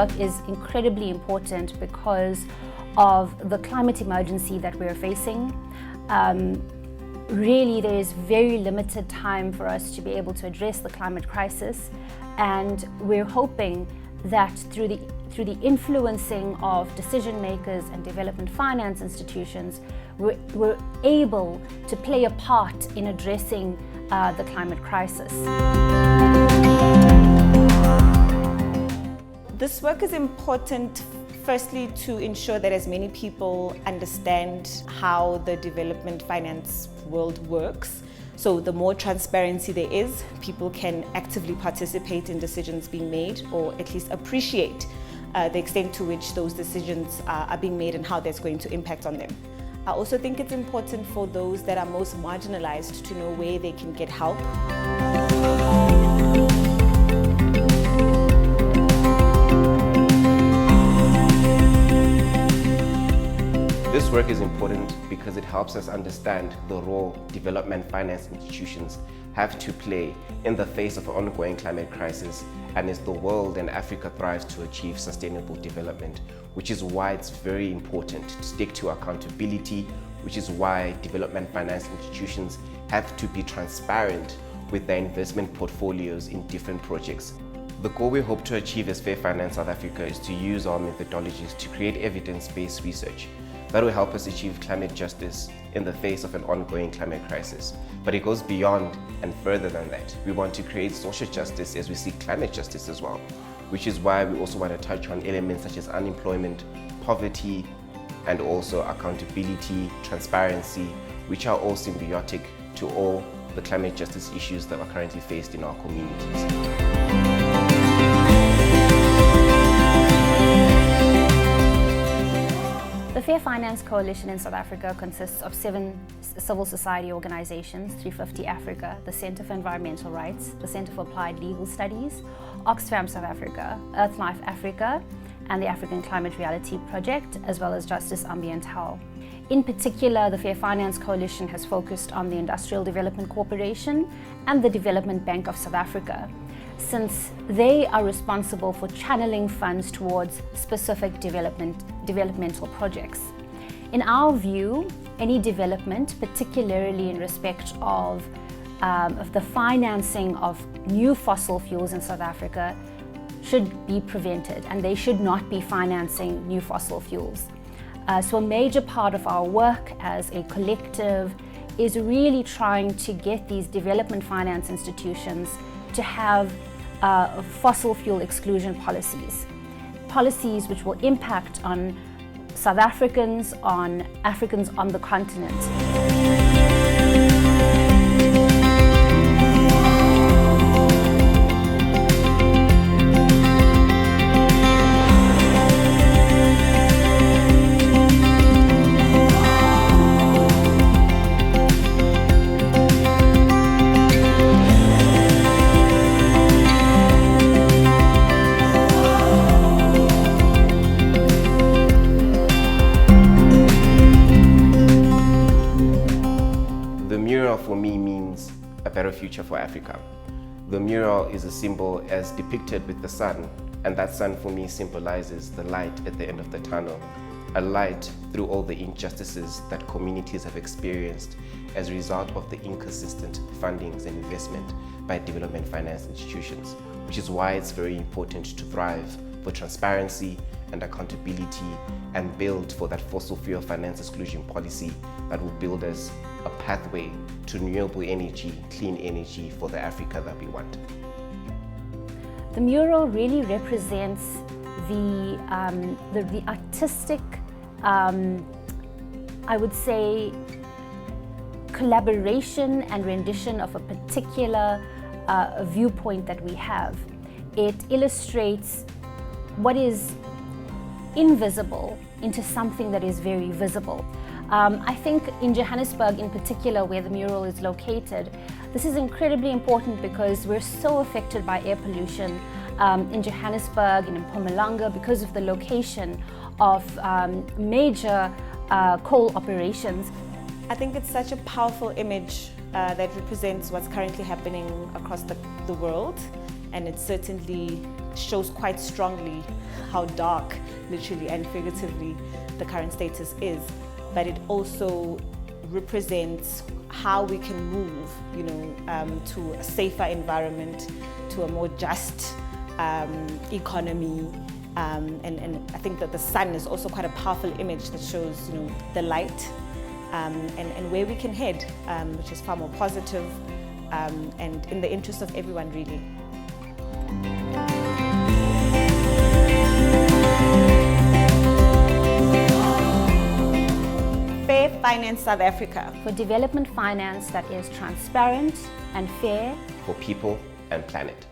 work is incredibly important because of the climate emergency that we're facing. Really, there is very limited time for us to be able to address the climate crisis, and we're hoping that through the influencing of decision makers and development finance institutions, we're able to play a part in addressing the climate crisis. This work is important, firstly, to ensure that as many people understand how the development finance world works. So the more transparency there is, people can actively participate in decisions being made, or at least appreciate the extent to which those decisions are being made and how that's going to impact on them. I also think it's important for those that are most marginalized to know where they can get help. This work is important because it helps us understand the role development finance institutions have to play in the face of an ongoing climate crisis, and as the world and Africa thrives to achieve sustainable development, which is why it's very important to stick to accountability, which is why development finance institutions have to be transparent with their investment portfolios in different projects. The goal we hope to achieve as Fair Finance South Africa is to use our methodologies to create evidence-based research that will help us achieve climate justice in the face of an ongoing climate crisis. But it goes beyond and further than that. We want to create social justice as we see climate justice as well, which is why we also want to touch on elements such as unemployment, poverty, and also accountability, transparency, which are all symbiotic to all the climate justice issues that are currently faced in our communities. The Fair Finance Coalition in South Africa consists of 7 civil society organizations: 350 Africa, the Centre for Environmental Rights, the Centre for Applied Legal Studies, Oxfam South Africa, EarthLife Africa, and the African Climate Reality Project, as well as Justice Ambiental. In particular, the Fair Finance Coalition has focused on the Industrial Development Corporation and the Development Bank of South Africa, since they are responsible for channeling funds towards specific developmental projects. In our view, any development, particularly in respect of the financing of new fossil fuels in South Africa, should be prevented, and they should not be financing new fossil fuels. So a major part of our work as a collective is really trying to get these development finance institutions to have fossil fuel exclusion policies which will impact on South Africans, on Africans on the continent. Mural for me means a better future for Africa. The mural is a symbol as depicted with the sun, and that sun for me symbolizes the light at the end of the tunnel, a light through all the injustices that communities have experienced as a result of the inconsistent fundings and investment by development finance institutions, which is why it's very important to thrive for transparency and accountability and build for that fossil fuel finance exclusion policy that will build us a pathway to renewable energy, clean energy for the Africa that we want. The mural really represents the artistic, I would say, collaboration and rendition of a particular viewpoint that we have. It illustrates what is invisible into something that is very visible. I think in Johannesburg in particular, where the mural is located, this is incredibly important because we're so affected by air pollution in Johannesburg and in Mpumalanga because of the location of major coal operations. I think it's such a powerful image that represents what's currently happening across the world, and it certainly shows quite strongly how dark, literally and figuratively, the current status is. But it also represents how we can move, to a safer environment, to a more just economy. And I think that the sun is also quite a powerful image that shows, the light and where we can head, which is far more positive and in the interest of everyone, really. Fair Finance South Africa. For development finance that is transparent and fair For people and planet.